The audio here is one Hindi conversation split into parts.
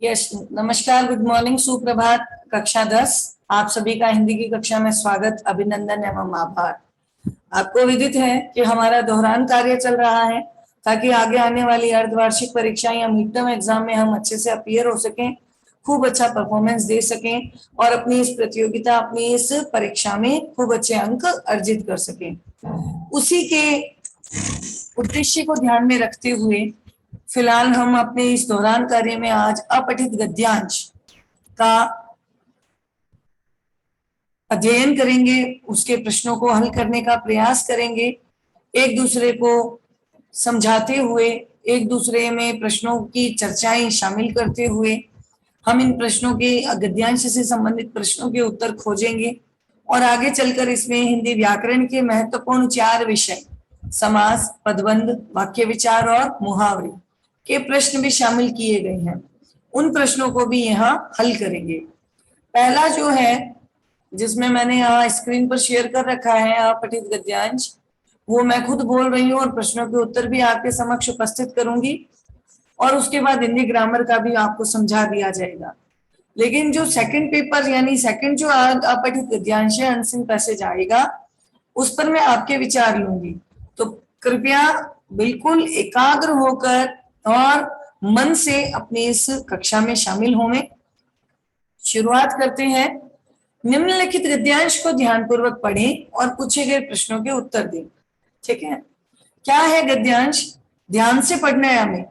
यस, नमस्कार, गुड मॉर्निंग, सुप्रभात। कक्षा 10 आप सभी का हिंदी की कक्षा में स्वागत, अभिनंदन एवं आभार। आपको विदित है कि हमारा दोहरान कार्य चल रहा है ताकि आगे आने वाली अर्धवार्षिक परीक्षा या मिड टर्म एग्जाम में हम अच्छे से अपीयर हो सकें, खूब अच्छा परफॉर्मेंस दे सकें और अपनी इस प्रतियोगिता, अपनी इस परीक्षा में खूब अच्छे अंक अर्जित कर सकें। उसी के उद्देश्य को ध्यान में रखते हुए फिलहाल हम अपने इस दोहरान कार्य में आज अपठित गद्यांश का अध्ययन करेंगे, उसके प्रश्नों को हल करने का प्रयास करेंगे, एक दूसरे को समझाते हुए, एक दूसरे में प्रश्नों की चर्चाएं शामिल करते हुए हम इन प्रश्नों के गद्यांश से संबंधित प्रश्नों के उत्तर खोजेंगे और आगे चलकर इसमें हिंदी व्याकरण के महत्वपूर्ण 4 विषय समास, पदबंध, वाक्य विचार और मुहावरे के प्रश्न भी शामिल किए गए हैं। उन प्रश्नों को भी यहाँ हल करेंगे। पहला जो है, जिसमें मैंने यहाँ स्क्रीन पर शेयर कर रखा है अपठित गद्यांश, वो मैं खुद बोल रही हूँ और प्रश्नों के उत्तर भी आपके समक्ष उपस्थित करूंगी और उसके बाद हिंदी ग्रामर का भी आपको समझा दिया जाएगा। लेकिन जो सेकंड पेपर यानी सेकंड जो अपठित गद्यांश है, अनसीन पैसेज आएगा, उस पर मैं आपके विचार लूंगी। तो कृपया बिल्कुल एकाग्र होकर और मन से अपनी इस कक्षा में शामिल हों। शुरुआत करते हैं। निम्नलिखित गद्यांश को ध्यानपूर्वक पढ़ें और पूछे गए प्रश्नों के उत्तर दें। ठीक है, क्या है गद्यांश? ध्यान से पढ़ना है हमें।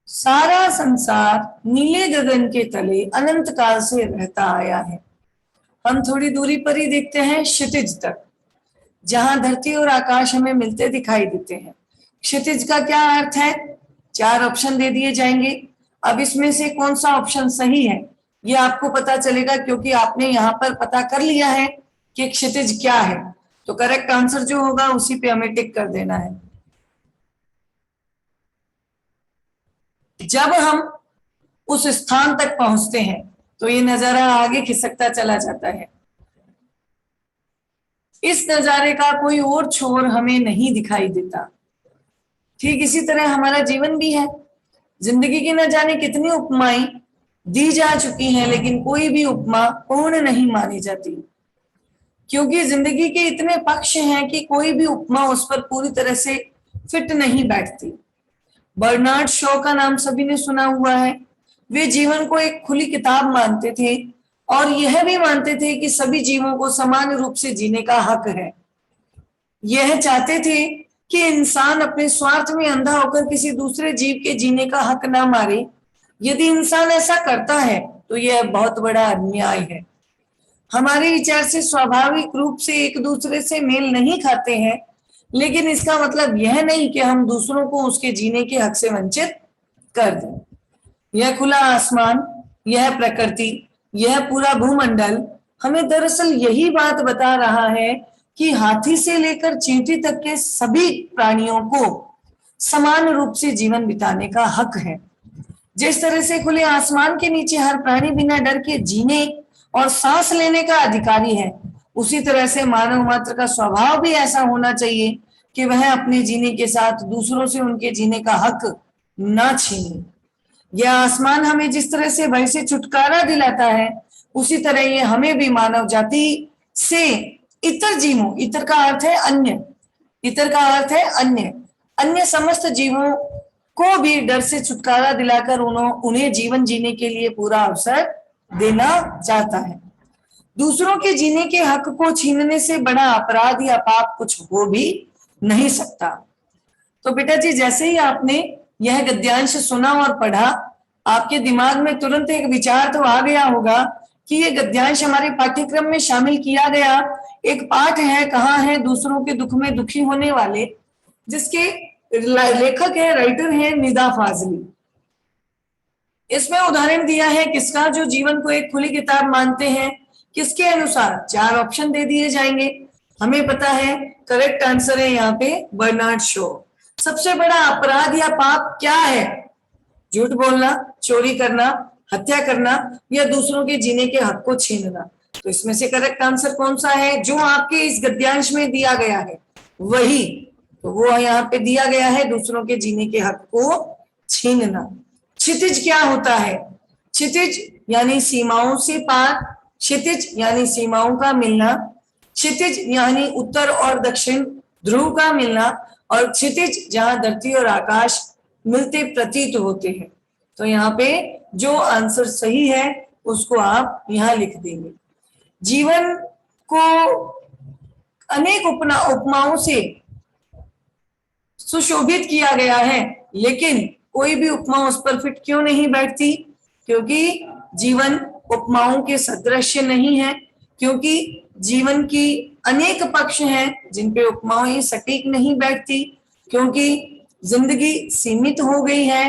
सारा संसार नीले गगन के तले अनंत काल से रहता आया है। हम थोड़ी दूरी पर ही देखते हैं क्षितिज तक, जहां धरती और आकाश हमें मिलते दिखाई देते हैं। क्षितिज का क्या अर्थ है? 4 ऑप्शन दे दिए जाएंगे। अब इसमें से कौन सा ऑप्शन सही है ये आपको पता चलेगा, क्योंकि आपने यहाँ पर पता कर लिया है कि क्षितिज क्या है। तो करेक्ट आंसर जो होगा उसी पे हमें टिक कर देना है। जब हम उस स्थान तक पहुंचते हैं तो ये नजारा आगे खिसकता चला जाता है। इस नजारे का कोई और छोर हमें नहीं दिखाई देता। ठीक इसी तरह हमारा जीवन भी है। जिंदगी की न जाने कितनी उपमाएं दी जा चुकी हैं, लेकिन कोई भी उपमा पूर्ण नहीं मानी जाती, क्योंकि जिंदगी के इतने पक्ष हैं कि कोई भी उपमा उस पर पूरी तरह से फिट नहीं बैठती। बर्नार्ड शॉ का नाम सभी ने सुना हुआ है। वे जीवन को एक खुली किताब मानते थे और यह भी मानते थे कि सभी जीवों को समान रूप से जीने का हक है। यह चाहते थे कि इंसान अपने स्वार्थ में अंधा होकर किसी दूसरे जीव के जीने का हक ना मारे। यदि इंसान ऐसा करता है तो यह बहुत बड़ा अन्याय है। हमारे विचार से स्वाभाविक रूप से एक दूसरे से मेल नहीं खाते हैं, लेकिन इसका मतलब यह नहीं कि हम दूसरों को उसके जीने के हक से वंचित कर दें। यह खुला आसमान, यह प्रकृति, यह पूरा भूमंडल हमें दरअसल यही बात बता रहा है कि हाथी से लेकर चींटी तक के सभी प्राणियों को समान रूप से जीवन बिताने का हक है। जिस तरह से खुले आसमान के नीचे हर प्राणी बिना डर के जीने और सांस लेने का अधिकारी है, उसी तरह से मानव मात्र का स्वभाव भी ऐसा होना चाहिए कि वह अपने जीने के साथ दूसरों से उनके जीने का हक ना छीने। यह आसमान हमें जिस तरह से भय से छुटकारा दिलाता है, उसी तरह ये हमें भी मानव जाति से इतर जीवों, इतर का अर्थ है अन्य, इतर का अर्थ है अन्य, अन्य समस्त जीवों को भी डर से छुटकारा दिलाकर उन्हें जीवन जीने के लिए पूरा अवसर देना चाहता है। दूसरों के जीने के हक को छीनने से बड़ा अपराध या पाप कुछ हो भी नहीं सकता। तो बेटा जी, जैसे ही आपने यह गद्यांश सुना और पढ़ा, आपके दिमाग में तुरंत एक विचार तो आ गया होगा कि यह गद्यांश हमारे पाठ्यक्रम में शामिल किया गया एक पाठ है, कहाँ है दूसरों के दुख में दुखी होने वाले, जिसके लेखक है, राइटर है निदा फाजली। इसमें उदाहरण दिया है किसका, जो जीवन को एक खुली किताब मानते हैं। किसके अनुसार? 4 ऑप्शन दे दिए जाएंगे। हमें पता है करेक्ट आंसर है यहाँ पे बर्नार्ड शॉ। सबसे बड़ा अपराध या पाप क्या है? झूठ बोलना, चोरी करना, हत्या करना या दूसरों के जीने के हक को छीनना। तो इसमें से करेक्ट आंसर कौन सा है? जो आपके इस गद्यांश में दिया गया है वही, तो वो यहाँ पे दिया गया है दूसरों के जीने के हक को छीनना। क्षितिज क्या होता है? क्षितिज यानी सीमाओं से पार, क्षितिज यानी सीमाओं का मिलना, क्षितिज यानी उत्तर और दक्षिण ध्रुव का मिलना, और क्षितिज जहां धरती और आकाश मिलते प्रतीत होते हैं। तो यहाँ पे जो आंसर सही है उसको आप यहाँ लिख देंगे। जीवन को अनेक उपमाओं से सुशोभित किया गया है, लेकिन कोई भी उपमा उस पर फिट क्यों नहीं बैठती? क्योंकि जीवन उपमाओं के सदृश नहीं है, क्योंकि जीवन की अनेक पक्ष हैं जिन पे उपमाएं सटीक नहीं बैठती, क्योंकि जिंदगी सीमित हो गई है,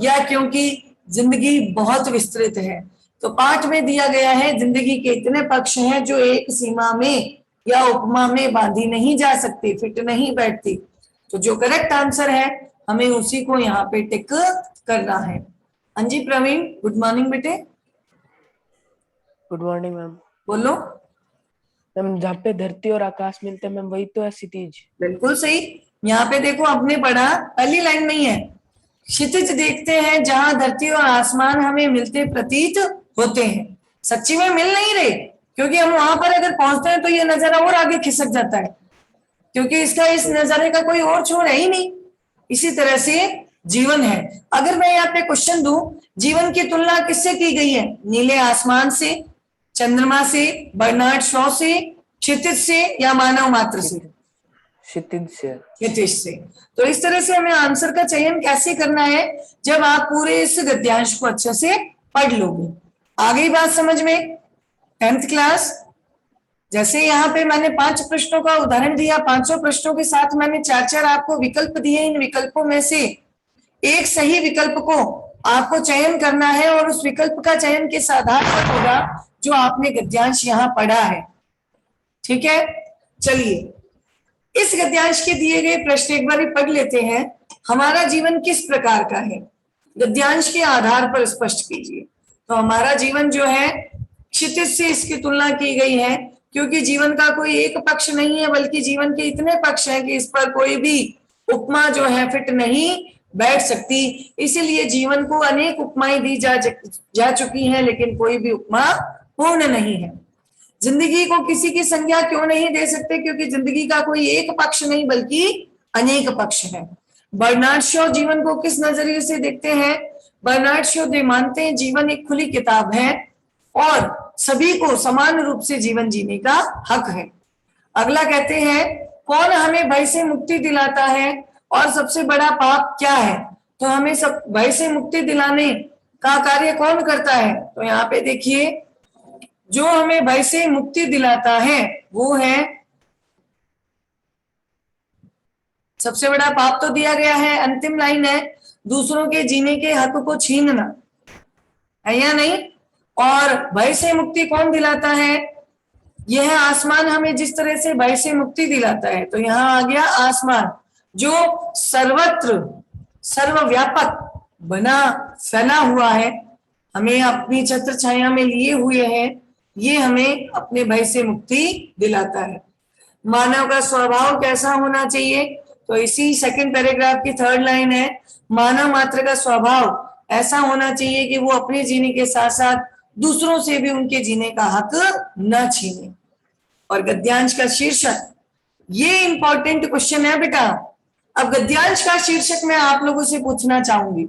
या क्योंकि जिंदगी बहुत विस्तृत है। तो पाठ में दिया गया है जिंदगी के इतने पक्ष हैं जो एक सीमा में या उपमा में बांधी नहीं जा सकती, फिट नहीं बैठती। तो जो करेक्ट आंसर है हमें उसी को यहाँ पे टिक करना है। हाँ जी प्रवीण, गुड मॉर्निंग बेटे। Good morning ma'am. बोलो मैम, जहाँ पे धरती और आकाश मिलते हैं मैम, वही तो है क्षितिज। बिल्कुल सही। यहाँ पे देखो आपने पढ़ा, पहली लाइन में ही है, क्षितिज देखते हैं जहां धरती और आसमान हमें मिलते प्रतीत होते हैं। सच्ची में मिल नहीं रहे, क्योंकि हम वहां पर अगर पहुंचते हैं तो ये नजारा और आगे खिसक जाता है, क्योंकि इसका इस नजारे का कोई और छोर है ही नहीं। इसी तरह से जीवन है। अगर मैं यहाँ पे क्वेश्चन दूं, जीवन की तुलना किससे की गई है? नीले आसमान से, चंद्रमा से, बर्नार्ड शॉ से, क्षितिज से, या मानव मात्र से? क्षितिज से। क्षितिज से। तो इस तरह से हमें आंसर का चयन कैसे करना है? जब आप पूरे इस गद्यांश को अच्छे से पढ़ लोगे। आ गई बात समझ में? 10th class. जैसे यहाँ पे मैंने 5 प्रश्नों का उदाहरण दिया, 500 प्रश्नों के साथ मैंने 4 आपको विकल्प दिए। इन विकल्पों में से एक सही विकल्प को आपको चयन करना है, और उस विकल्प का चयन किस आधार पर होगा? जो आपने गद्यांश यहाँ पढ़ा है। ठीक है, चलिए इस गद्यांश के दिए गए प्रश्न एक बार पढ़ लेते हैं। हमारा जीवन किस प्रकार का है? गद्यांश के आधार पर स्पष्ट कीजिए। तो हमारा जीवन जो है क्षितिज से इसकी तुलना की गई है, क्योंकि जीवन का कोई एक पक्ष नहीं है, बल्कि जीवन के इतने पक्ष हैं कि इस पर कोई भी उपमा जो है फिट नहीं बैठ सकती। इसीलिए जीवन को अनेक उपमाएं दी जा चुकी हैं, लेकिन कोई भी उपमा पूर्ण नहीं है। जिंदगी को किसी की संज्ञा क्यों नहीं दे सकते? क्योंकि जिंदगी का कोई एक पक्ष नहीं बल्कि अनेक पक्ष है। बर्नार्ड शॉ जीवन को किस नजरिए से देखते हैं? बर्नार्ड शॉ मानते हैं जीवन एक खुली किताब है और सभी को समान रूप से जीवन जीने का हक है। अगला कहते हैं, कौन हमें भय से मुक्ति दिलाता है और सबसे बड़ा पाप क्या है? तो हमें सब भय से मुक्ति दिलाने का कार्य कौन करता है? तो यहाँ पे देखिए, जो हमें भय से मुक्ति दिलाता है वो है, सबसे बड़ा पाप तो दिया गया है, अंतिम लाइन है, दूसरों के जीने के हक को छीनना, है या नहीं? और भय से मुक्ति कौन दिलाता है? यह आसमान हमें जिस तरह से भय से मुक्ति दिलाता है। तो यहाँ आ गया आसमान, जो सर्वत्र सर्वव्यापक बना फैला हुआ है, हमें अपनी छत्र छाया में लिए हुए है, ये हमें अपने भय से मुक्ति दिलाता है। मानव का स्वभाव कैसा होना चाहिए? तो इसी सेकंड पैराग्राफ की 3rd लाइन है, मानव मात्र का स्वभाव ऐसा होना चाहिए कि वो अपने जीने के साथ साथ दूसरों से भी उनके जीने का हक न छीने। और गद्यांश का शीर्षक, ये इंपॉर्टेंट क्वेश्चन है बेटा। अब गद्यांश का शीर्षक मैं आप लोगों से पूछना चाहूंगी,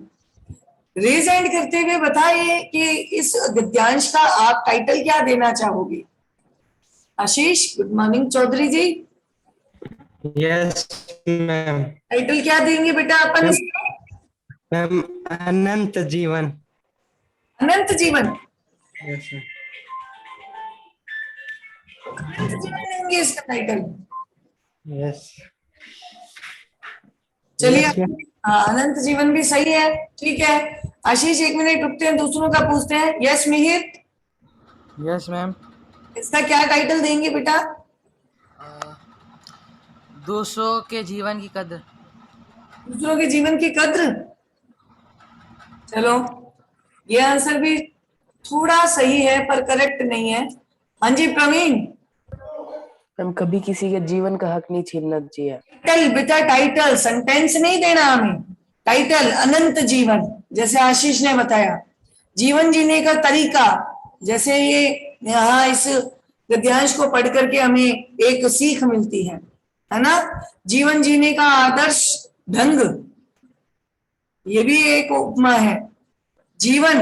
रेज हैंड करते हुए बताइए कि इस गद्यांश का आप टाइटल क्या देना चाहोगे? आशीष, गुड मॉर्निंग। चौधरी जी, यस मैम। टाइटल क्या देंगे बेटा अपन इसका? मैम, अनंत जीवन। अनंत जीवन। Yes ma'am. अनंत जीवन देंगे इसका टाइटल। यस। चलिए, Yes, ma'am. हाँ अनंत जीवन भी सही है, ठीक है। आशीष 1 मिनट रुकते हैं, दूसरों का पूछते हैं। Yes Mihir, yes ma'am. इसका क्या टाइटल देंगे बेटा? दूसरों के जीवन की कद्र। दूसरों के जीवन की कद्र। चलो, ये आंसर भी थोड़ा सही है पर करेक्ट नहीं है। हाँ जी प्रवीण। हम कभी किसी के जीवन का हक नहीं छीनना चाहिए। टाइटल बेटा, टाइटल, सेंटेंस नहीं देना हमें। टाइटल अनंत जीवन, जैसे आशीष ने बताया। जीवन जीने का तरीका, जैसे ये यहाँ इस गद्यांश को पढ़ करके हमें एक सीख मिलती है ना। जीवन जीने का आदर्श ढंग, ये भी एक उपमा है। जीवन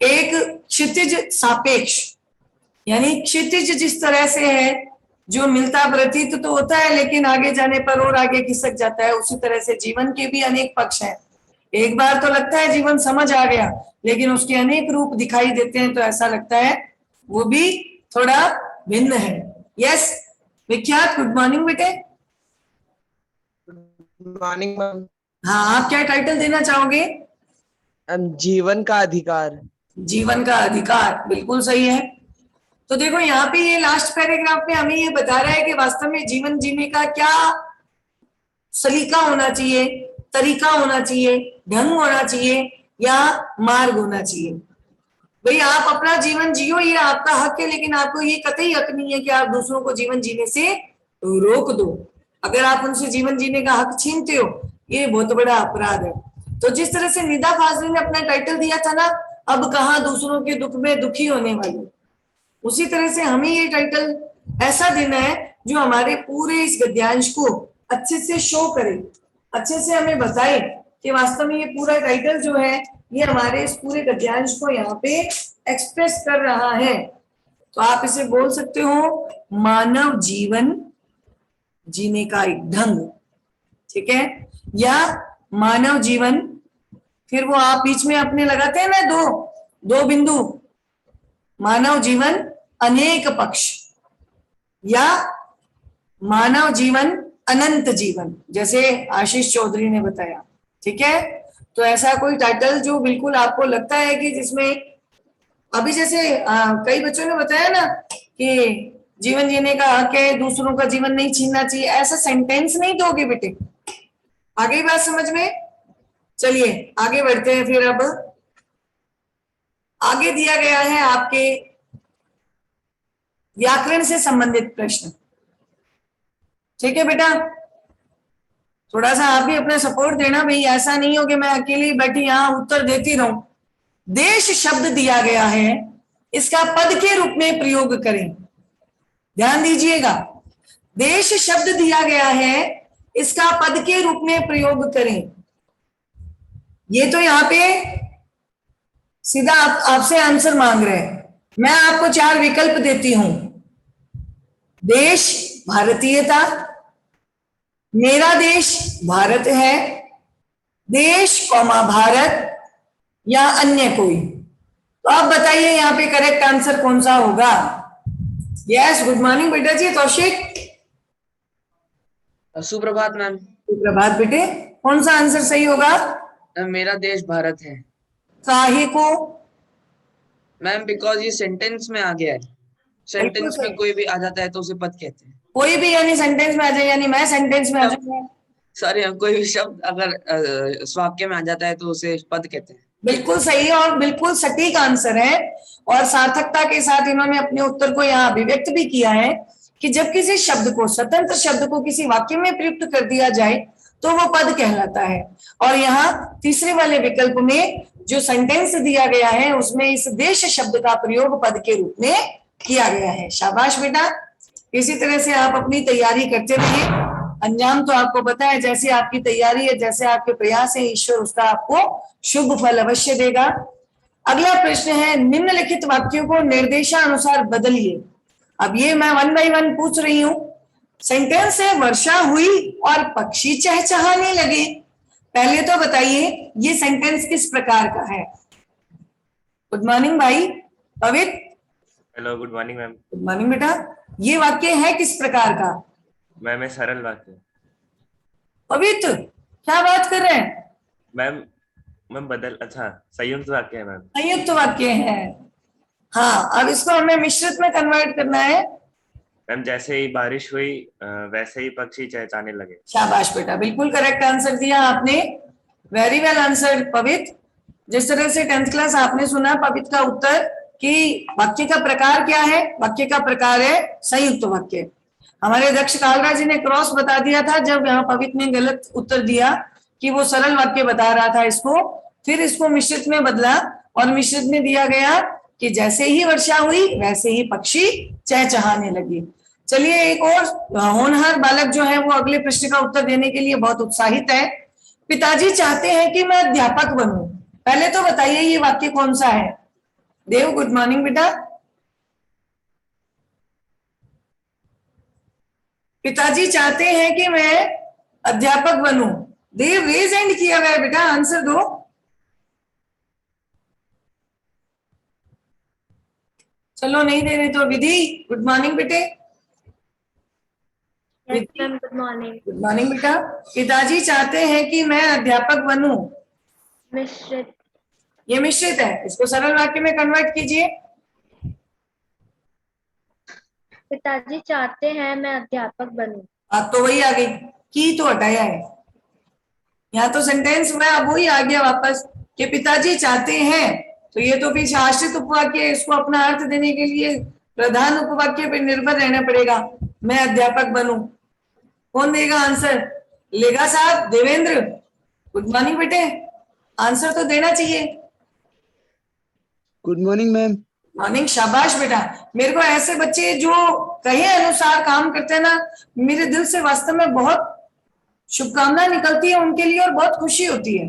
एक क्षितिज सापेक्ष, यानी क्षितिज जिस तरह से है, जो मिलता प्रतीत तो होता है लेकिन आगे जाने पर और आगे खिसक जाता है, उसी तरह से जीवन के भी अनेक पक्ष हैं। एक बार तो लगता है जीवन समझ आ गया, लेकिन उसके अनेक रूप दिखाई देते हैं, तो ऐसा लगता है वो भी थोड़ा भिन्न है। यस विख्यात, गुड मॉर्निंग बेटे। Morning ma'am. हाँ, आप क्या टाइटल देना चाहोगे? जीवन का अधिकार। जीवन का अधिकार, बिल्कुल सही है। तो देखो यहाँ पे ये लास्ट पैराग्राफ में हमें ये बता रहा है कि वास्तव में जीवन जीने का क्या सलीका होना चाहिए, तरीका होना चाहिए, ढंग होना चाहिए या मार्ग होना चाहिए। भाई आप अपना जीवन जियो, ये आपका हक है, लेकिन आपको ये कतई हक नहीं है कि आप दूसरों को जीवन जीने से रोक दो। अगर आप उनसे जीवन जीने का हक छीनते हो, ये बहुत बड़ा अपराध है। तो जिस तरह से निदा फाजली ने अपना टाइटल दिया था ना, अब कहाँ दूसरों के दुख में दुखी होने वाली, उसी तरह से हमें ये टाइटल ऐसा देना है जो हमारे पूरे इस गद्यांश को अच्छे से शो करे, अच्छे से हमें बताए कि वास्तव में ये पूरा टाइटल जो है ये हमारे इस पूरे गद्यांश को यहाँ पे एक्सप्रेस कर रहा है। तो आप इसे बोल सकते हो मानव जीवन जीने का एक ढंग, ठीक है, या मानव जीवन, फिर वो आप बीच में अपने लगाते हैं ना दो बिंदु, मानव जीवन अनेक पक्ष, या मानव जीवन अनंत जीवन, जैसे आशीष चौधरी ने बताया। ठीक है, तो ऐसा कोई टाइटल जो बिल्कुल आपको लगता है कि जिसमें अभी जैसे कई बच्चों ने बताया ना कि जीवन जीने का हक है, दूसरों का जीवन नहीं छीनना चाहिए, ऐसा सेंटेंस नहीं दोगे बेटे। आगे बात समझ में? चलिए आगे बढ़ते हैं। फिर अब आगे दिया गया है आपके व्याकरण से संबंधित प्रश्न। ठीक है बेटा, थोड़ा सा आप भी अपना सपोर्ट देना भाई, ऐसा नहीं हो कि मैं अकेली बैठी यहां उत्तर देती रहूं। देश शब्द दिया गया है, इसका पद के रूप में प्रयोग करें। ध्यान दीजिएगा, देश शब्द दिया गया है, इसका पद के रूप में प्रयोग करें। ये तो यहाँ पे सीधा आपसे आंसर मांग रहे हैं। मैं आपको 4 विकल्प देती हूं। देश भारतीयता, मेरा देश भारत है, देश कौमा भारत, या अन्य कोई। तो आप बताइए यहाँ पे करेक्ट आंसर कौन सा होगा? यस, गुड मॉर्निंग बेटा जी। कौशिक, सुप्रभात मैम। सुप्रभात बेटे, कौन सा आंसर सही होगा? मेरा देश भारत है काहे को? मैम, बिकॉज ये सेंटेंस में आ गया है। सेंटेंस में कोई भी आ जाता है तो उसे पद कहते हैं। कोई भी यानी सेंटेंस में आ जाए, यानी मैं सेंटेंस में आ जाऊंगा। सॉरी, कोई भी शब्द अगर वाक्य में आ जाता है तो उसे पद कहते हैं। बिल्कुल सही और बिल्कुल सटीक आंसर है। और सार्थकता के साथ इन्होंने अपने उत्तर को यहाँ अभिव्यक्त भी किया है कि जब किसी शब्द को, स्वतंत्र शब्द को किसी वाक्य में प्रयुक्त कर दिया जाए तो वो पद कहलाता है। और यहाँ तीसरे वाले विकल्प में जो सेंटेंस दिया गया है उसमें इस देश शब्द का प्रयोग पद के रूप में किया गया है। शाबाश बेटा, इसी तरह से आप अपनी तैयारी करते रहिए। अंजाम तो आपको पता है, जैसे आपकी तैयारी है, जैसे आपके प्रयास है, ईश्वर उसका आपको शुभ फल अवश्य देगा। अगला प्रश्न है, निम्नलिखित वाक्यों को निर्देशानुसार बदलिए। अब ये मैं 1 बाय 1 पूछ रही हूँ। सेंटेंस है, वर्षा हुई और पक्षी चहचहाने लगे। पहले तो बताइए ये सेंटेंस किस प्रकार का है? गुड मॉर्निंग भाई पवित्र। Hello, good morning ma'am. Good morning बेटा। ये वाक्य है किस प्रकार का? मैम ये सरल वाक्य। पवित्र क्या बात कर रहे हैं? मैम अच्छा संयुक्त वाक्य है मैम। संयुक्त वाक्य है। हाँ, अब इसको हमें मिश्रित में कन्वर्ट करना है। मैम जैसे ही बारिश हुई वैसे ही पक्षी चहचहाने लगे। शाबाश बेटा, बिल्कुल करेक्ट आंसर दिया आपने। वेरी वेल आंसर पवित्र। जिस तरह से 10th क्लास आपने सुना पवित्र का उत्तर कि वाक्य का प्रकार क्या है, वाक्य का प्रकार है संयुक्त वाक्य। हमारे दक्ष कालरा जी ने क्रॉस बता दिया था जब यहाँ पवित्र ने गलत उत्तर दिया कि वो सरल वाक्य बता रहा था इसको, फिर इसको मिश्रित में बदला और मिश्रित में दिया गया कि जैसे ही वर्षा हुई वैसे ही पक्षी चहचहाने लगे। चलिए एक और होनहार बालक जो है वो अगले प्रश्न का उत्तर देने के लिए बहुत उत्साहित है। पिताजी चाहते हैं कि मैं अध्यापक बनूं। पहले तो बताइए ये वाक्य कौन सा है? देव गुड मॉर्निंग बेटा। पिताजी चाहते हैं कि मैं अध्यापक बनूं। देव रेज हैंड किया हुआ है बेटा, आंसर दो। चलो नहीं दे रहे तो विधि गुड मॉर्निंग बेटे। Good morning. गुड मॉर्निंग बेटा। पिताजी चाहते हैं कि मैं अध्यापक बनूं। मिश्रित। ये मिश्रित है, इसको सरल वाक्य में कन्वर्ट कीजिए। पिताजी चाहते हैं मैं अध्यापक बनूं। अब तो वही आ गई, की तो हटाया है, यहाँ तो सेंटेंस हुआ, अब वही आ गया वापस कि पिताजी चाहते हैं। तो ये तो फिर आश्रित उपवाक्य है, इसको अपना अर्थ देने के लिए प्रधान उपवाक्य पर निर्भर रहना पड़ेगा। मैं अध्यापक बनूं। कौन देगा आंसर? लेगा साहब, देवेंद्र गुड मॉर्निंग बेटे, आंसर तो देना चाहिए। Good morning ma'am. मॉर्निंग, शाबाश बेटा। मेरे को ऐसे बच्चे जो कहे अनुसार काम करते हैं ना, मेरे दिल से वास्तव में बहुत शुभकामनाएं निकलती है उनके लिए और बहुत खुशी होती है।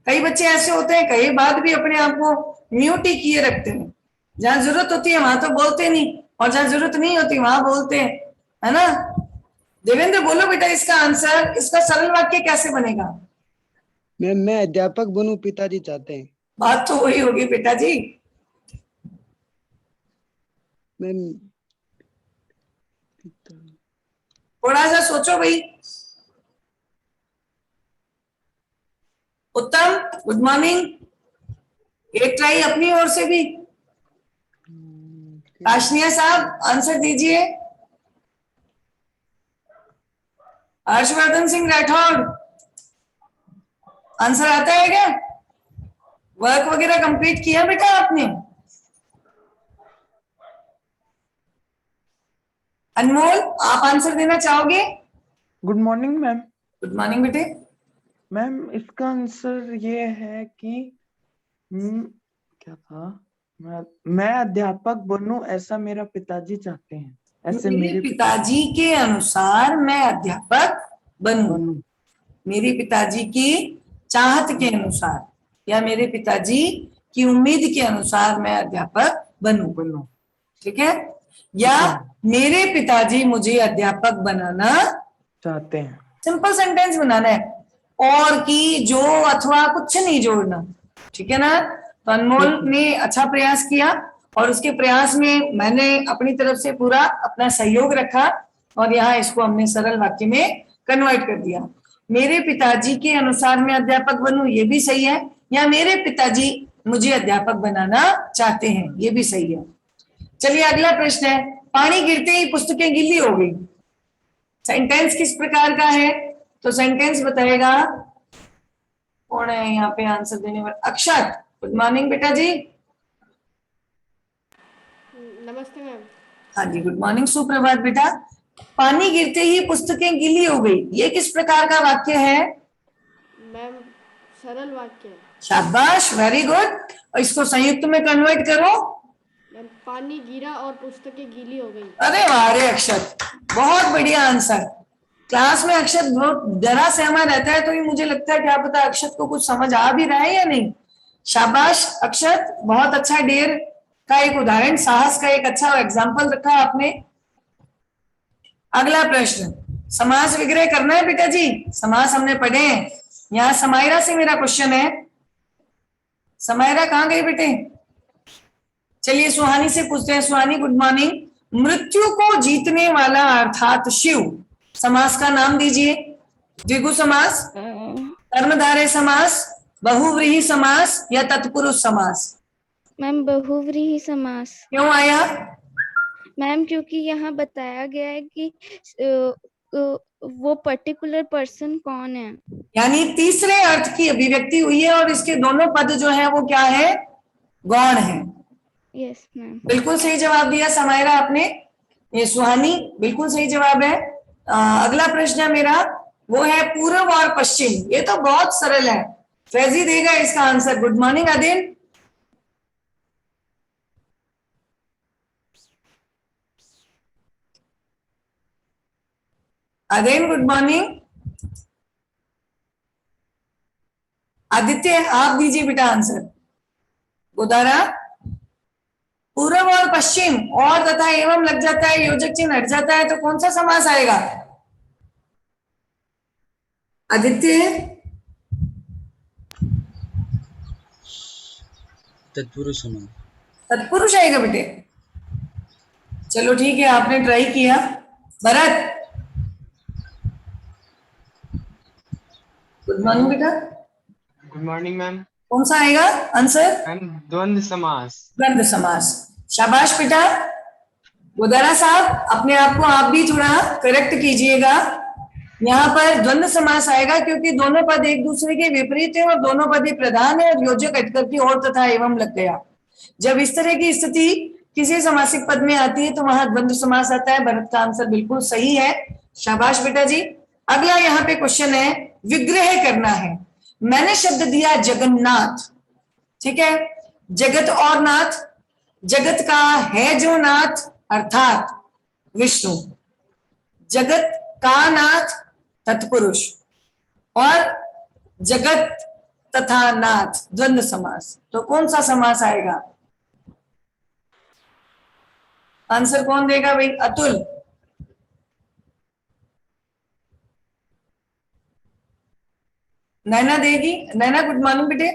कई बच्चे ऐसे होते हैं कई बात भी अपने आप को म्यूट ही किए रखते हैं, जहां जरूरत होती है वहां तो बोलते नहीं और जहां जरूरत नहीं होती वहां बोलते हैं, है ना। देवेंद्र बोलो बेटा इसका आंसर, इसका सरल वाक्य कैसे बनेगा? मैम मैं अध्यापक बनूं, पिताजी चाहते हैं। बात तो वही होगी बेटा जी। मैम थोड़ा सा सोचो भाई। उत्तम गुड मॉर्निंग, एक ट्राई अपनी ओर से भी। काशनिया साहब आंसर दीजिए। हर्षवर्धन सिंह राठौड़ आंसर आता है क्या? वर्क वगैरह कंप्लीट किया बेटा आपने? अनमोल आप आंसर देना चाहोगे? Good morning ma'am. Good morning बेटे। मैम इसका आंसर ये है कि क्या था, मैं अध्यापक बनूं ऐसा मेरा पिताजी चाहते हैं। ऐसे मेरे पिताजी के अनुसार मैं अध्यापक बनूं। मेरे पिताजी की चाहत के अनुसार या मेरे पिताजी की उम्मीद के अनुसार मैं अध्यापक बनूं। ठीक है? या मेरे पिताजी मुझे अध्यापक बनाना चाहते हैं। सिंपल सेंटेंस बनाना है, और की, जो, अथवा कुछ नहीं जोड़ना। ठीक है ना? तो अनमोल ने अच्छा प्रयास किया और उसके प्रयास में मैंने अपनी तरफ से पूरा अपना सहयोग रखा और यहाँ इसको हमने सरल वाक्य में कन्वर्ट कर दिया। मेरे पिताजी के अनुसार मैं अध्यापक बनूं, ये भी सही है, या मेरे पिताजी मुझे अध्यापक बनाना चाहते हैं, ये भी सही है। चलिए अगला प्रश्न है, पानी गिरते ही पुस्तकें गीली हो गई। सेंटेंस किस प्रकार का है? तो सेंटेंस बताएगा कौन है यहाँ पे आंसर देने वाला? अक्षत गुड मॉर्निंग बेटा जी। नमस्ते मैम। हाँ जी गुड मॉर्निंग, सुप्रभात बेटा। पानी गिरते ही पुस्तकें गीली हो गई, ये किस प्रकार का वाक्य है? मैम सरल वाक्य है। शाबाश, वेरी गुड। और इसको संयुक्त में कन्वर्ट करो। मैम पानी गिरा और पुस्तकें गीली हो गई। अरे वाह रे अक्षत, बहुत बढ़िया आंसर। क्लास में अक्षत बहुत डरा सहमा रहता है, तो ये मुझे लगता है क्या पता अक्षत को कुछ समझ आ भी रहा है या नहीं। शाबाश अक्षत, बहुत अच्छा डेयर का एक उदाहरण, साहस का एक अच्छा एग्जाम्पल रखा आपने। अगला प्रश्न, समास विग्रह करना है बेटा जी। समास हमने पढ़े हैं। यहाँ समायरा से मेरा क्वेश्चन है। समायरा कहाँ गई बेटे? चलिए सुहानी से पूछते हैं। सुहानी गुड मॉर्निंग। मृत्यु को जीतने वाला अर्थात शिव, समास का नाम दीजिए। द्विगु समास, कर्मधारय समास, बहुव्रीहि समास या तत्पुरुष समास? मैम बहुव्रीहि समास। क्यों आया? मैम क्योंकि यहाँ बताया गया है कि वो पर्टिकुलर पर्सन कौन है, यानी तीसरे अर्थ की अभिव्यक्ति हुई है और इसके दोनों पद जो है वो क्या है? गौण है। Yes ma'am. बिल्कुल सही जवाब दिया समायरा आपने। ये सुहानी बिल्कुल सही जवाब है। अगला प्रश्न है मेरा, वो है पूर्व और पश्चिम। ये तो बहुत सरल है, फैजी देगा इसका answer. Good morning Adin. Adin good morning. Aditya आप दीजिए बेटा आंसर। गोदारा, पूर्व और पश्चिम और तथा एवं लग जाता है, योजक चिन्ह हट जाता है, तो कौन सा समास आएगा? आदित्य, तत्पुरुष समास। तत्पुरुष आएगा बेटे। चलो ठीक है, आपने ट्राई किया। भरत, गुड मॉर्निंग बेटा। Good morning ma'am. कौन सा आएगा आंसर? मैम द्वंद्व समास। द्वंद्व समास। शाबाश बेटा। गोदारा साहब, अपने आप को आप भी थोड़ा करेक्ट कीजिएगा। यहाँ पर द्वंद्व समास आएगा क्योंकि दोनों पद एक दूसरे के विपरीत है और दोनों पद ही प्रधान है और योजक हटकर की और तथा एवं लग गया। जब इस तरह की स्थिति किसी समासिक पद में आती है तो वहां द्वंद्व समास आता है। भरत का आंसर बिल्कुल सही है, शाबाश बेटा जी। अगला यहाँ पे क्वेश्चन है, विग्रह करना है। मैंने शब्द दिया जगन्नाथ, ठीक है, जगत और नाथ, जगत का है जो नाथ अर्थात विष्णु, जगत का नाथ तत्पुरुष और जगत तथा नाथ द्वंद्व समास। तो कौन सा समास आएगा? आंसर कौन देगा भाई? अतुल। नैना देगी। नैना गुड मॉर्निंग बेटे।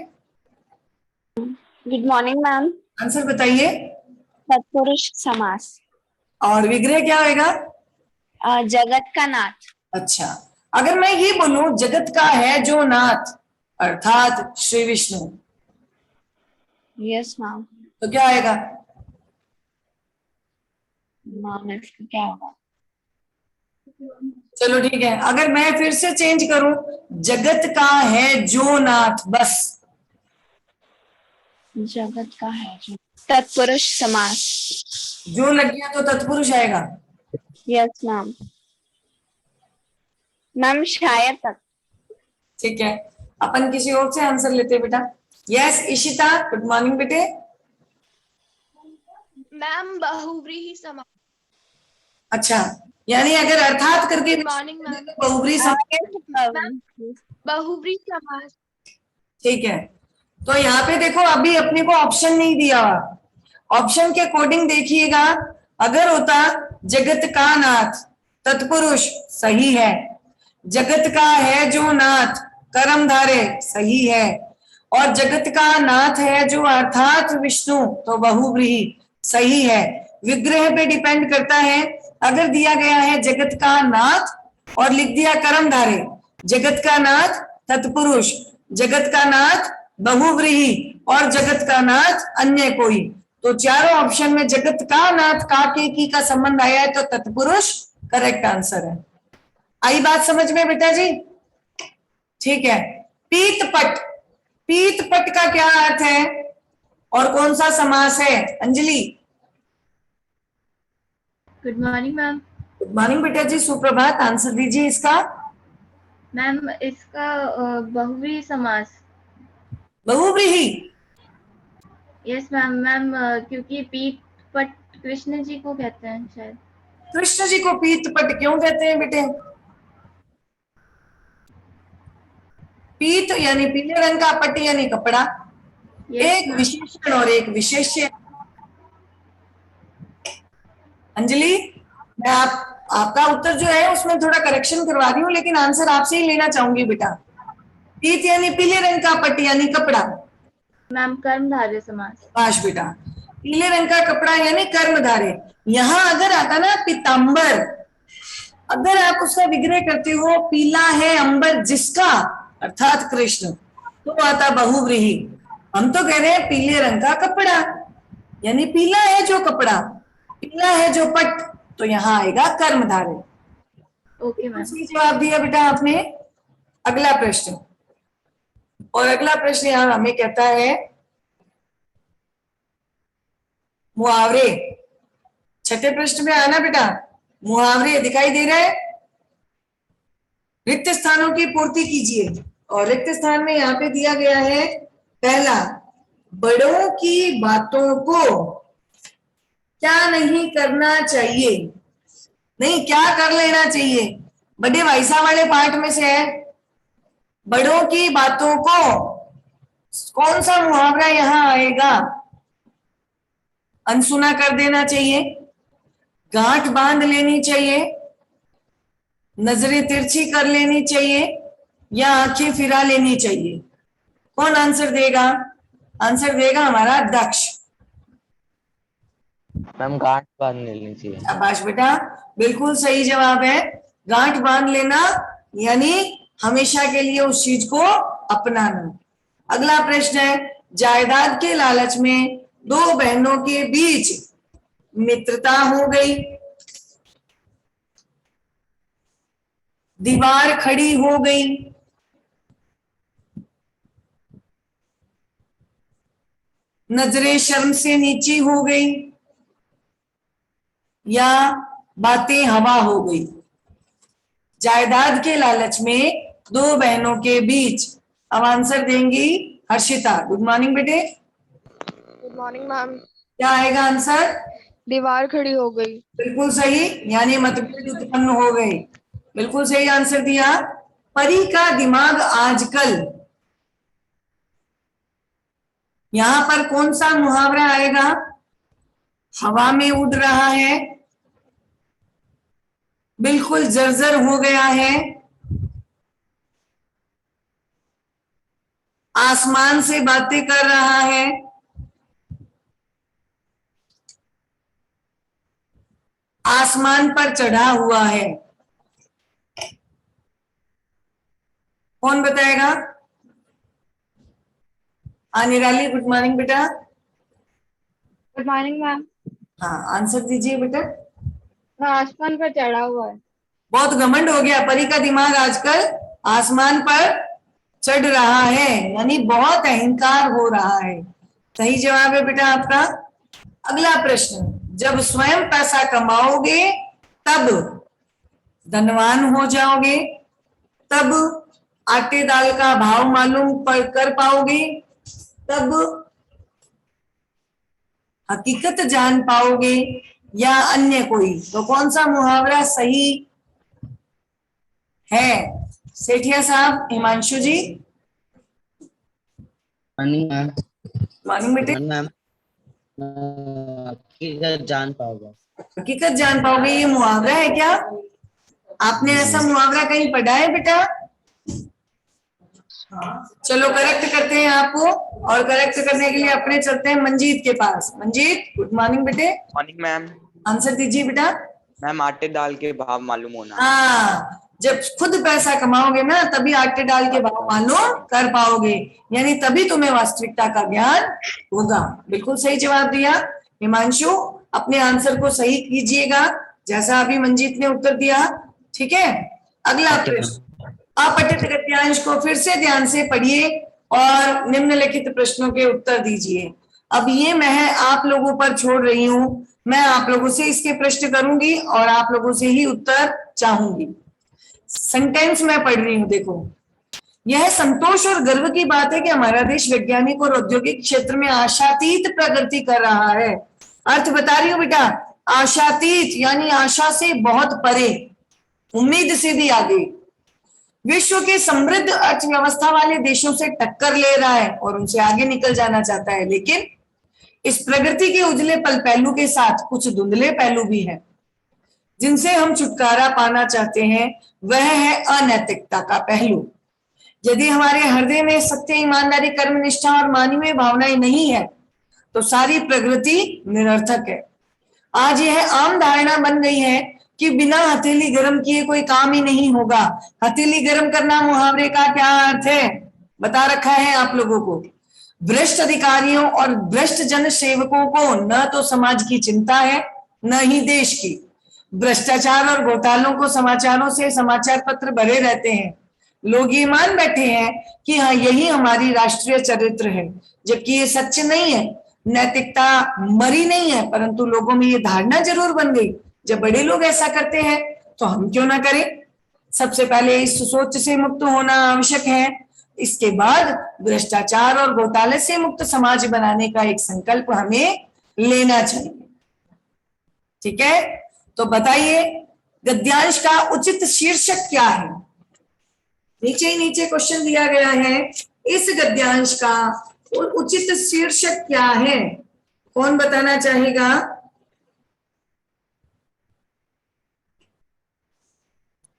Good morning ma'am. आंसर बताइए। तत्पुरुष समास। और विग्रह क्या होगा? जगत का नाथ। अच्छा, अगर मैं ये बोलूं जगत का है जो नाथ अर्थात श्री विष्णु, यस मैम। तो क्या आएगा? मैम इसका क्या होगा? चलो ठीक है, अगर मैं फिर से चेंज करूं, जगत का है जो नाथ, बस। जगत का है जो, तत्पुरुष समास। जो लग गया तो तत्पुरुष आएगा। Yes ma'am. मैम शायद तक। ठीक है, अपन किसी और से आंसर लेते हैं बेटा। यस इशिता गुड मॉर्निंग बेटे। मैम बहुव्रीहि समास। अच्छा, यानी अगर अर्थात करके मॉर्निंग मैम। बहुव्रीहि समास। बहुव्रीहि समास। ठीक है, तो यहाँ पे देखो अभी अपने को ऑप्शन नहीं दिया हुआ। ऑप्शन के अकॉर्डिंग देखिएगा, अगर होता जगत का नाथ तत्पुरुष सही है, जगत का है जो नाथ कर्मधारे सही है, और जगत का नाथ है जो अर्थात विष्णु तो बहुव्रीहि सही है। विग्रह पे डिपेंड करता है। अगर दिया गया है जगत का नाथ और लिख दिया कर्मधारे, जगत का नाथ तत्पुरुष, जगत का नाथ बहुव्रीहि और जगत का नाथ अन्य कोई, तो चारों ऑप्शन में जगत का नाथ का के की का संबंध आया है तो तत्पुरुष करेक्ट आंसर है। आई बात समझ में बेटा जी? ठीक है, पीतपट। पीतपट का क्या अर्थ है और कौन सा समास है? Anjali. Good morning ma'am. Good morning बेटा जी, सुप्रभात। आंसर दीजिए इसका। मैम इसका बहुव्रीहि समास। बहुव्रीहि। Yes ma'am. मैम क्योंकि पीत पट कृष्ण जी को कहते हैं शायद। कृष्ण जी को पीतपट क्यों कहते हैं बेटे? पीत यानी पीले रंग का, पट यानी कपड़ा। एक विशेषण और एक विशेष्य। अंजलि, मैं आपका उत्तर जो है उसमें थोड़ा करेक्शन करवा रही हूँ, लेकिन आंसर आपसे ही लेना चाहूंगी बेटा। पीत यानी पीले रंग का, पट यानी कपड़ा। मैम कर्मधारय समास। पाश बेटा, पीले रंग का कपड़ा यानी कर्मधारय। यहाँ अगर आता ना पीतांबर, अगर आप उसका विग्रह करते हो पीला है अंबर जिसका अर्थात कृष्ण, तो आता बहुव्रीहि। हम तो कह रहे हैं पीले रंग का कपड़ा, यानी पीला है जो कपड़ा, पीला है जो पट, तो यहाँ आएगा कर्मधारय। Okay ma'am. सही जवाब दिया बेटा आपने। अगला प्रश्न, और अगला प्रश्न यहाँ हमें कहता है मुहावरे छठे पृष्ठ में आना बेटा, मुहावरे दिखाई दे रहे हैं। रिक्त स्थानों की पूर्ति कीजिए, और रिक्त स्थान में यहाँ पे दिया गया है पहला, बड़ों की बातों को क्या नहीं करना चाहिए, नहीं क्या कर लेना चाहिए। बड़े भाई साहब वाले पाठ में से है, बड़ों की बातों को कौन सा मुहावरा यहाँ आएगा, अनसुना कर देना चाहिए, गांठ बांध लेनी चाहिए, नजरें तिरछी कर लेनी चाहिए, या आंखें फिरा लेनी चाहिए। कौन आंसर देगा? आंसर देगा हमारा दक्ष। मैम गांठ बांध लेनी चाहिए। शाबाश बेटा, बिल्कुल सही जवाब है। गांठ बांध लेना यानी हमेशा के लिए उस चीज को अपनाना। अगला प्रश्न है, जायदाद के लालच में दो बहनों के बीच मित्रता हो गई, दीवार खड़ी हो गई, नजरें शर्म से नीची हो गई, या बातें हवा हो गई। जायदाद के लालच में दो बहनों के बीच, अब आंसर देंगी हर्षिता। गुड मॉर्निंग बेटे। Good morning ma'am. क्या आएगा आंसर? दीवार खड़ी हो गई। बिल्कुल सही, यानी मतभेद उत्पन्न हो गए। बिल्कुल सही आंसर दिया। परी का दिमाग आजकल, यहां पर कौन सा मुहावरा आएगा? हवा में उड़ रहा है, बिल्कुल जर्जर हो गया है, आसमान से बातें कर रहा है, आसमान पर चढ़ा हुआ है। कौन बताएगा? निराली, गुड मॉर्निंग बेटा। Good morning ma'am. हाँ, आंसर दीजिए बेटा। आसमान पर चढ़ा हुआ है। बहुत घमंड हो गया, परी का दिमाग आजकल आसमान पर चढ़ रहा है, यानी बहुत अहंकार हो रहा है। सही जवाब है बेटा आपका। अगला प्रश्न, जब स्वयं पैसा कमाओगे तब धनवान हो जाओगे, तब आटे दाल का भाव मालूम कर पाओगे, तब हकीकत जान पाओगे, या अन्य कोई। तो कौन सा मुहावरा सही है? सेठिया साहब, Himanshu ji. Morning ma'am. Morning बेटे। मैम हकीकत जान पाओगे। हकीकत जान पाओगे, ये मुहावरा है क्या? आपने ऐसा मुहावरा कहीं पढ़ा है बेटा? चलो करेक्ट करते हैं आपको, और करेक्ट करने के लिए अपने चलते हैं मंजीत के पास। मंजीत, गुड मॉर्निंग बेटे। Morning ma'am. आंसर दीजिए बेटा। मैम आटे दाल के भाव मालूम होना। हाँ, जब खुद पैसा कमाओगे ना तभी आटे दाल के भाव मालूम कर पाओगे, यानी तभी तुम्हें वास्तविकता का ज्ञान होगा। बिल्कुल सही जवाब दिया हिमांशु। अपने आंसर को सही कीजिएगा जैसा अभी मंजीत ने उत्तर दिया, ठीक है। अगला प्रश्न, अपठित गद्यांश को फिर से ध्यान से पढ़िए और निम्नलिखित प्रश्नों के उत्तर दीजिए। अब ये मैं आप लोगों पर छोड़ रही हूँ, मैं आप लोगों से इसके प्रश्न करूंगी और आप लोगों से ही उत्तर चाहूंगी। सेंटेंस मैं पढ़ रही हूँ, देखो। यह संतोष और गर्व की बात है कि हमारा देश वैज्ञानिक और औद्योगिक क्षेत्र में आशातीत प्रगति कर रहा है। अर्थ बता रही हूँ बेटा, आशातीत यानी आशा से बहुत परे, उम्मीद से भी आगे। विश्व के समृद्ध अर्थव्यवस्था वाले देशों से टक्कर ले रहा है और उनसे आगे निकल जाना चाहता है, लेकिन इस प्रगति के उजले पहलू के साथ कुछ धुंधले पहलू भी हैं जिनसे हम छुटकारा पाना चाहते हैं। वह है अनैतिकता का पहलू। यदि हमारे हृदय में सत्य, ईमानदारी, कर्मनिष्ठा और मानवीय भावनाएं नहीं है तो सारी प्रगति निरर्थक है। आज यह आम धारणा बन गई है कि बिना हथेली गर्म किए कोई काम ही नहीं होगा। हथेली गर्म करना मुहावरे का क्या अर्थ है बता रखा है आप लोगों को। भ्रष्ट अधिकारियों और भ्रष्ट जन सेवकों को न तो समाज की चिंता है न ही देश की। भ्रष्टाचार और घोटालों को समाचारों से समाचार पत्र भरे रहते हैं। लोग ये मान बैठे हैं कि हाँ, यही हमारी राष्ट्रीय चरित्र है, जबकि ये सच नहीं है। नैतिकता मरी नहीं है, परंतु लोगों में ये धारणा जरूर बन गई, जब बड़े लोग ऐसा करते हैं तो हम क्यों ना करें। सबसे पहले इस सोच से मुक्त होना आवश्यक है, इसके बाद भ्रष्टाचार और घोटाले से मुक्त समाज बनाने का एक संकल्प हमें लेना चाहिए। ठीक है, तो बताइए गद्यांश का उचित शीर्षक क्या है। नीचे ही नीचे क्वेश्चन दिया गया है, इस गद्यांश का उचित शीर्षक क्या है, कौन बताना चाहेगा।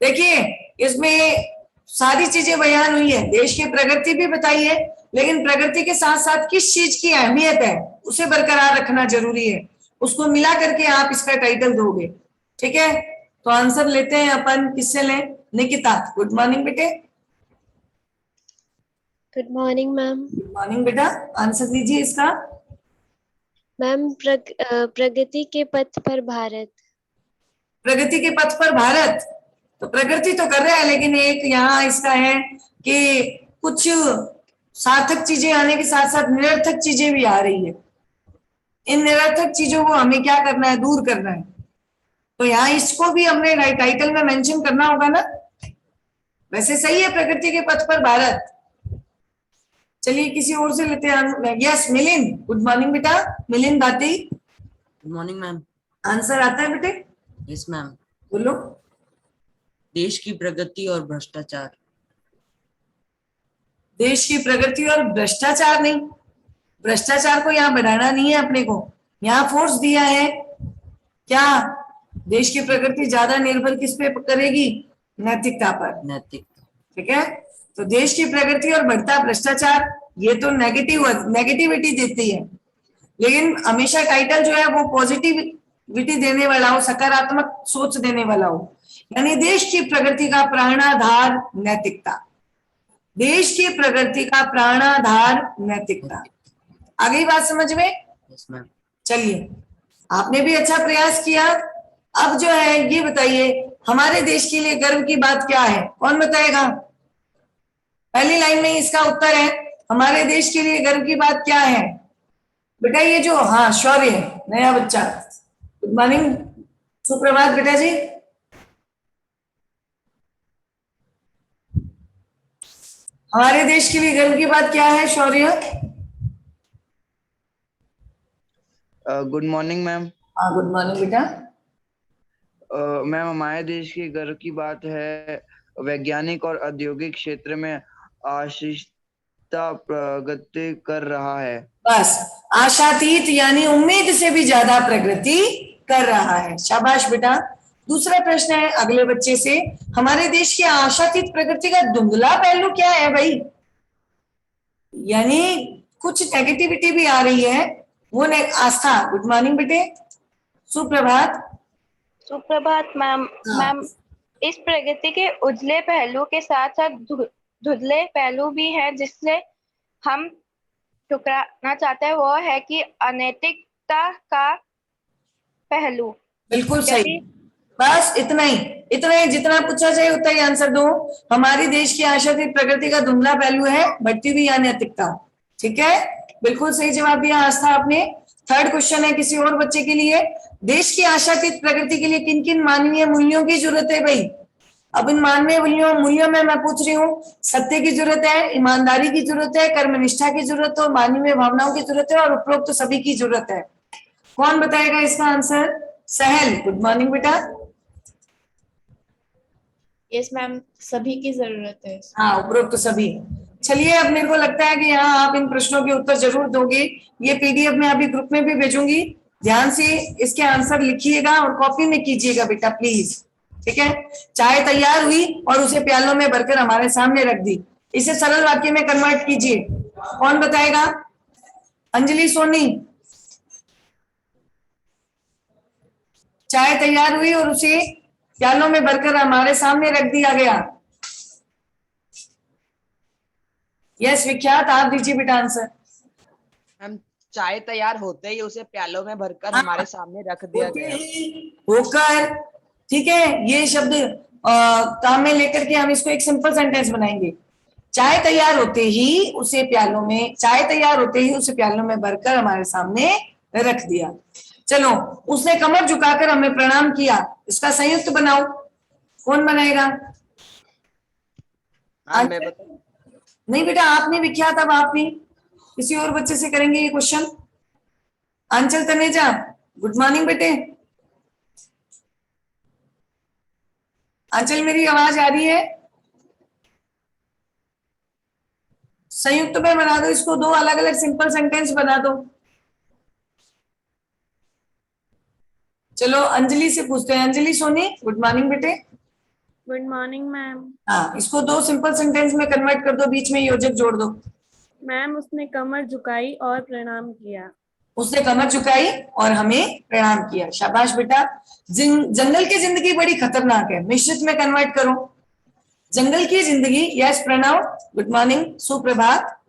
देखिए इसमें सारी चीजें बयान हुई है, देश की प्रगति भी बताइए, लेकिन प्रगति के साथ साथ किस चीज की अहमियत है उसे बरकरार रखना जरूरी है, उसको मिला करके आप इसका टाइटल दोगे। ठीक है, तो आंसर लेते हैं अपन, किससे लें। निकिता, गुड मॉर्निंग बेटे। Good morning ma'am. Good morning बेटा, आंसर दीजिए इसका। मैम प्रगति के पथ पर भारत। प्रगति के पथ पर भारत, तो प्रगति तो कर रहा है, लेकिन एक यहाँ इसका है कि कुछ सार्थक चीजें आने के साथ साथ निरर्थक चीजें भी आ रही है। इन निरर्थक चीजों को हमें क्या करना है, दूर करना है। तो यहाँ इसको भी हमने टाइटल में मेंशन करना होगा ना। वैसे सही है, प्रगति के पथ पर भारत। चलिए किसी और से लेते हैं। यस मिलिंद, गुड मॉर्निंग बेटा। मिलिंद बाती। Good morning ma'am. आंसर आता है बेटे? Yes ma'am. बोलो। देश की प्रगति और भ्रष्टाचार। देश की प्रगति और भ्रष्टाचार नहीं, भ्रष्टाचार को यहाँ बढ़ाना नहीं है अपने को, यहाँ फोर्स दिया है क्या, देश की प्रगति ज्यादा निर्भर किस पे करेगी, नैतिकता पर। नैतिक, ठीक है, तो देश की प्रगति और बढ़ता भ्रष्टाचार, ये तो नेगेटिविटी देती है, लेकिन हमेशा टाइटल जो है वो पॉजिटिविटी देने वाला हो, सकारात्मक सोच देने वाला हो। यानी देश की प्रगति का प्राणाधार नैतिकता, देश की प्रगति का प्राणाधार नैतिकता। आ गई बात समझ में? Yes ma'am. चलिए, आपने भी अच्छा प्रयास किया। अब जो है ये बताइए, हमारे देश के लिए गर्व की बात क्या है, कौन बताएगा? पहली लाइन में इसका उत्तर है, हमारे देश के लिए गर्व की बात क्या है बेटा? ये जो, हाँ, शौर्य, नया बच्चा। गुड मॉर्निंग, सुप्रभात बेटा जी। हमारे देश के लिए गर्व की बात क्या है, शौर्य? Good morning ma'am. हाँ, गुड मॉर्निंग बेटा। मैम, हमारे देश की गर्व की बात है वैज्ञानिक और औद्योगिक क्षेत्र में आशिष्टा प्रगति कर रहा है। बस, आशातीत यानी उम्मीद से भी ज्यादा प्रगति कर रहा है। शाबाश बेटा। दूसरा प्रश्न है अगले बच्चे से, हमारे देश की आशातीत प्रगति का धुंधला पहलू क्या है भाई? यानी कुछ नेगेटिविटी भी आ रही है, वो आस्था। गुड मॉर्निंग बेटे। सुप्रभात। सुप्रभात मैम। मैम, इस प्रगति के उजले पहलू के साथ साथ धुंधले पहलू भी हैं जिससे हम ठुकराना चाहते हैं, वो है कि अनैतिकता का पहलू। बिल्कुल सही, बस इतना ही जितना पूछा जाए उतना ही आंसर दो। हमारी देश की आशातीत प्रगति का धुंधला पहलू है बढ़ती हुई अनैतिकता। ठीक है, बिल्कुल सही जवाब दिया आस्था आपने। थर्ड क्वेश्चन है किसी और बच्चे के लिए, देश की आशातीत प्रगति के लिए किन किन मानवीय मूल्यों की जरूरत है भाई? अब इन मानवीय मूल्यों में मैं पूछ रही हूँ, सत्य की जरूरत है, ईमानदारी की जरूरत है, कर्मनिष्ठा की जरूरत है, मानवीय भावनाओं की जरूरत है, और उपरोक्त तो सभी की जरूरत है। कौन बताएगा इसका आंसर? सहल, गुड मॉर्निंग बेटा। यस मैम, सभी की जरूरत है। हाँ, उपरोक्त तो सभी। चलिए, अब मेरे को लगता है कि यहाँ आप इन प्रश्नों के उत्तर जरूर दोगे। ये पीडीएफ में अभी ग्रुप में भी भेजूंगी, ध्यान से इसके आंसर लिखिएगा और कॉपी में कीजिएगा बेटा प्लीज। ठीक है, चाय तैयार हुई और उसे प्यालों में भरकर हमारे सामने रख दी, इसे सरल वाक्य में कन्वर्ट कीजिए। कौन बताएगा? अंजलि, सोनी। चाय तैयार हुई और उसे प्यालों में भरकर हमारे सामने रख दिया गया। यस विख्यात, आप दीजिए बेटा आंसर। हम चाय तैयार होते ही उसे प्यालों में भरकर हमारे सामने रख दिया गया। होकर, ठीक है, ये शब्द काम में लेकर के हम इसको एक सिंपल सेंटेंस बनाएंगे। चाय तैयार होते ही उसे प्यालों में भरकर हमारे सामने रख दिया। चलो, उसने कमर झुकाकर हमें प्रणाम किया, इसका संयुक्त बनाओ। कौन बनाएगा? नहीं बेटा, आपने भी किया था, आप भी किसी और बच्चे से करेंगे ये क्वेश्चन। अंचल तनेजा, गुड मॉर्निंग बेटे। अंचल, मेरी आवाज आ रही है? संयुक्त में बना दो इसको, दो अलग अलग सिंपल सेंटेंस बना दो। चलो अंजलि से पूछते हैं। अंजलि सोनी, गुड मॉर्निंग बेटे। Good morning ma'am. हाँ, इसको दो सिंपल सेंटेंस में कन्वर्ट कर दो, बीच में योजक जोड़ दो। मैम, उसने कमर झुकाई और प्रणाम किया। उसने कमर झुकाई और हमें प्रणाम किया। शाबाश बेटा। जंगल की जिंदगी बड़ी खतरनाक है, मिश्रित में कन्वर्ट करो। जंगल की जिंदगी, यस प्रणव, गुड मॉर्निंग, सुप्रभात।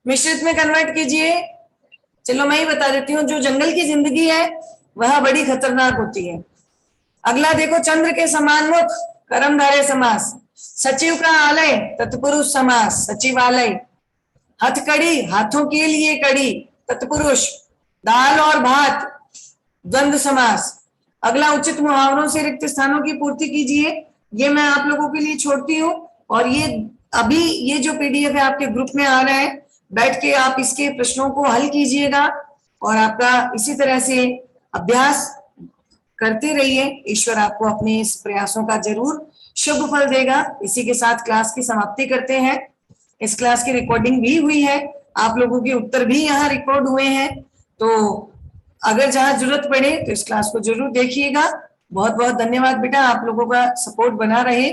मिश्रित में कन्वर्ट कीजिए। चलो मैं ही बता देती हूँ, जो जंगल की जिंदगी है वह बड़ी खतरनाक होती है। अगला देखो, चंद्र के समान मुख, कर्मधारय समास। सचिव का आलय, तत्पुरुष समास, सचिवालय। हथकड़ी, हाथों के लिए कड़ी, तत्पुरुष। दाल और भात, द्वंद्व समास। अगला, उचित मुहावरों से रिक्त स्थानों की पूर्ति कीजिए। ये मैं आप लोगों के लिए छोड़ती हूँ, और ये अभी ये जो पीडीएफ है आपके ग्रुप में आ रहा है, बैठ के आप इसके प्रश्नों को हल कीजिएगा और आपका इसी तरह से अभ्यास करते रहिए। ईश्वर आपको अपने इस प्रयासों का जरूर शुभ फल देगा। इसी के साथ क्लास की समाप्ति करते हैं। इस क्लास की रिकॉर्डिंग भी हुई है, आप लोगों के उत्तर भी यहाँ रिकॉर्ड हुए हैं, तो अगर जहाँ जरूरत पड़े तो इस क्लास को जरूर देखिएगा। बहुत बहुत धन्यवाद बेटा, आप लोगों का सपोर्ट बना रहे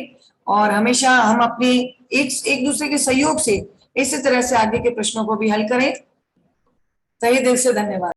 और हमेशा हम अपने एक दूसरे के सहयोग से इसी तरह से आगे के प्रश्नों को भी हल करें। तहे दिल से धन्यवाद।